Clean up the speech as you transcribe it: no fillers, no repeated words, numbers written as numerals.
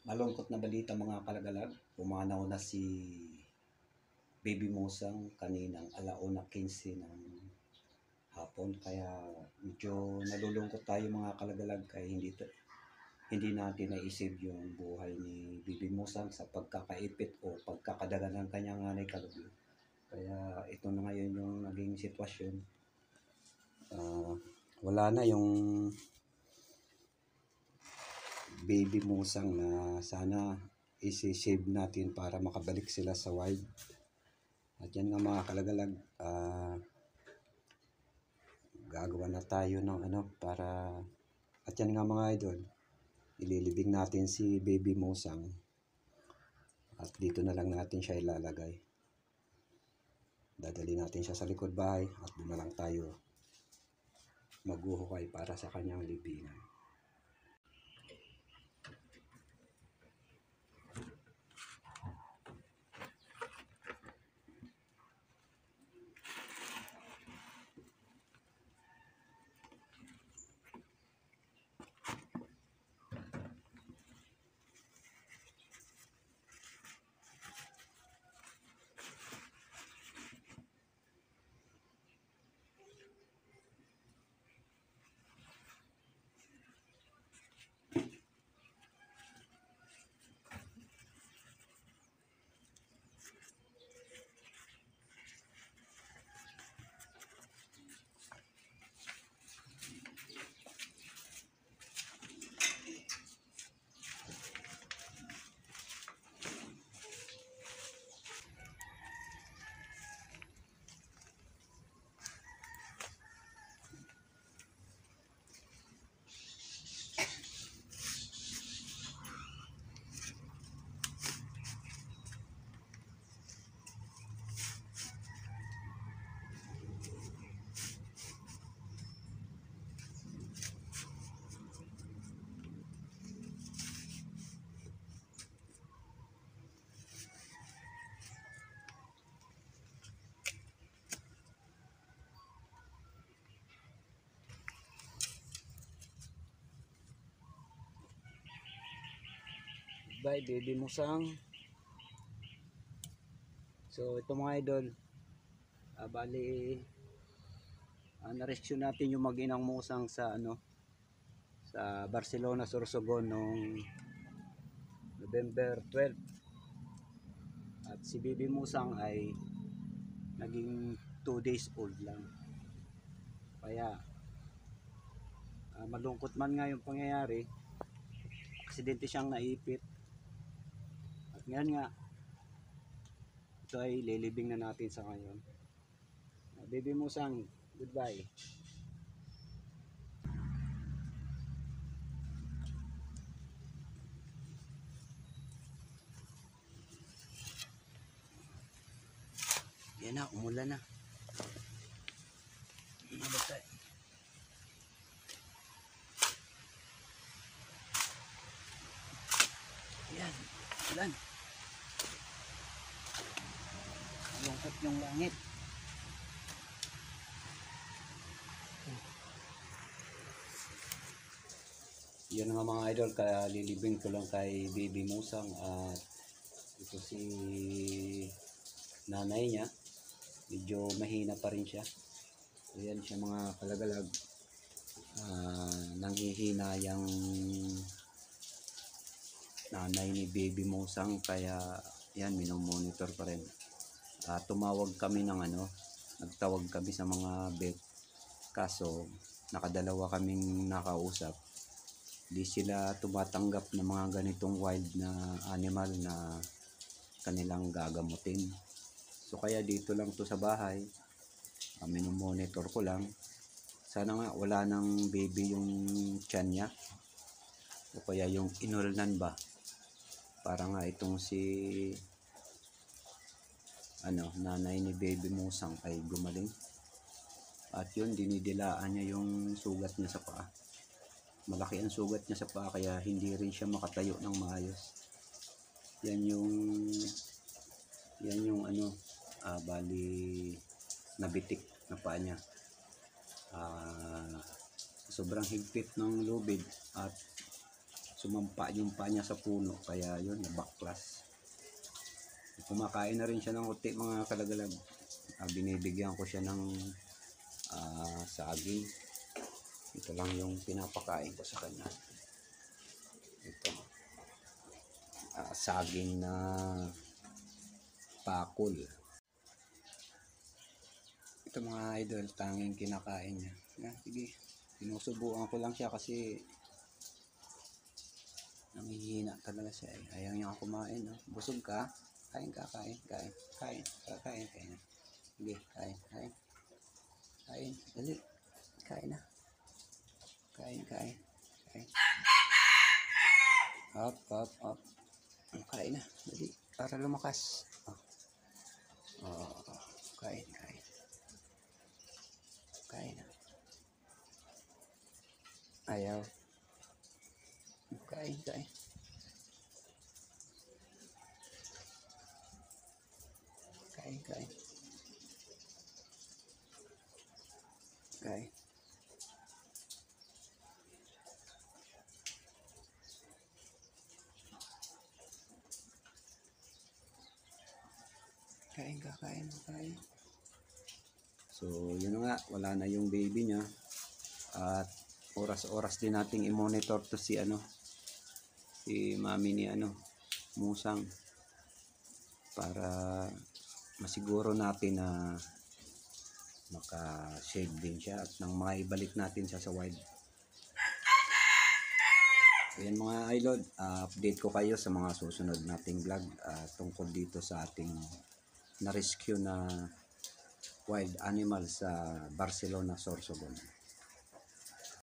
Malungkot na balita mga kalagalag, pumanaw na si Baby Musang kaninang 1:15 ng hapon. Kaya medyo nalulungkot tayo mga kalagalag kaya hindi natin na-isave yung buhay ni Baby Musang sa pagkakaipit o pagkakadagan ng kanyang nanay kalugyo. Kaya ito na ngayon yung naging sitwasyon. Wala na yung Baby Musang na sana isi-save natin para makabalik sila sa wild. At yan nga mga kalagalag, gagawa na tayo ng para, at yan nga mga idol, ililibing natin si Baby Musang at dito na lang natin siya ilalagay. Dadali natin siya sa likod bahay at doon na lang tayo maghuhukay para sa kanyang libingan. Bye Baby Musang. So ito mga idol, bali na-rescue natin yung mag-inang musang sa sa Barcelona, Sorsogon noong November 12. At si Baby Musang ay naging 2 days old lang. Kaya malungkot man nga yung pangyayari, aksidente siyang naipit. At ngayon nga, ito ay lilibing na natin sa ngayon. Baby Musang, goodbye. Yan na, umulan na. Yan, ulan. Malungkot yung langit. Yan nga mga idol, kaya lilibing ko lang kay Baby Musang at ito si nanay niya, medyo mahina pa rin siya. Ayan siya mga kalagalag, nanghihina yung nanay ni Baby Musang, kaya yan, minomonitor pa rin. Tumawag kami ng nagtawag kami sa mga vet, kaso nakadalawa kaming nakausap. Di sila tumatanggap ng mga ganitong wild na animal na kanilang gagamutin. So kaya dito lang to sa bahay, minomonitor ko lang. Sana nga wala nang baby yung tiyan niya, o kaya yung inulnan ba, para nga itong si nanay ni Baby Musang ay gumaling. At yun, dinidilaan niya yung sugat niya sa paa. Malaki ang sugat niya sa paa, kaya hindi rin siya makatayo ng maayos. Yan yung bali nabitik na paa niya. Sobrang higpit ng lubid at sumampa yung paa niya sa puno, kaya yun, nabaklas. Kumakain na rin siya ng uti mga kalagalag. Binibigyan ko siya ng saging. Ito lang yung pinapakain ko sa kanya. Ito, saging na pakul. Ito mga idol, tanging kinakain niya. Sige, sinusubukan ko lang siya kasi nanghihina talaga siya. Ayaw niya kumain. No? Busog ka? Kain ka, kain. Sige, kain. Dali. Kain na. Kain. Up. Kain na. Dali. Para lumakas. Kain. Kain na. Ayaw. Kain. Kain. Kain. So, yun nga, wala na yung baby niya. At oras-oras din nating i-monitor to si mami ni Musang, para masiguro natin na maka-shave din siya at nang maibalik natin siya sa wild. Ayan mga idol, update ko kayo sa mga susunod nating vlog tungkol dito sa ating na-rescue na wild animal sa Barcelona, Sorsogon.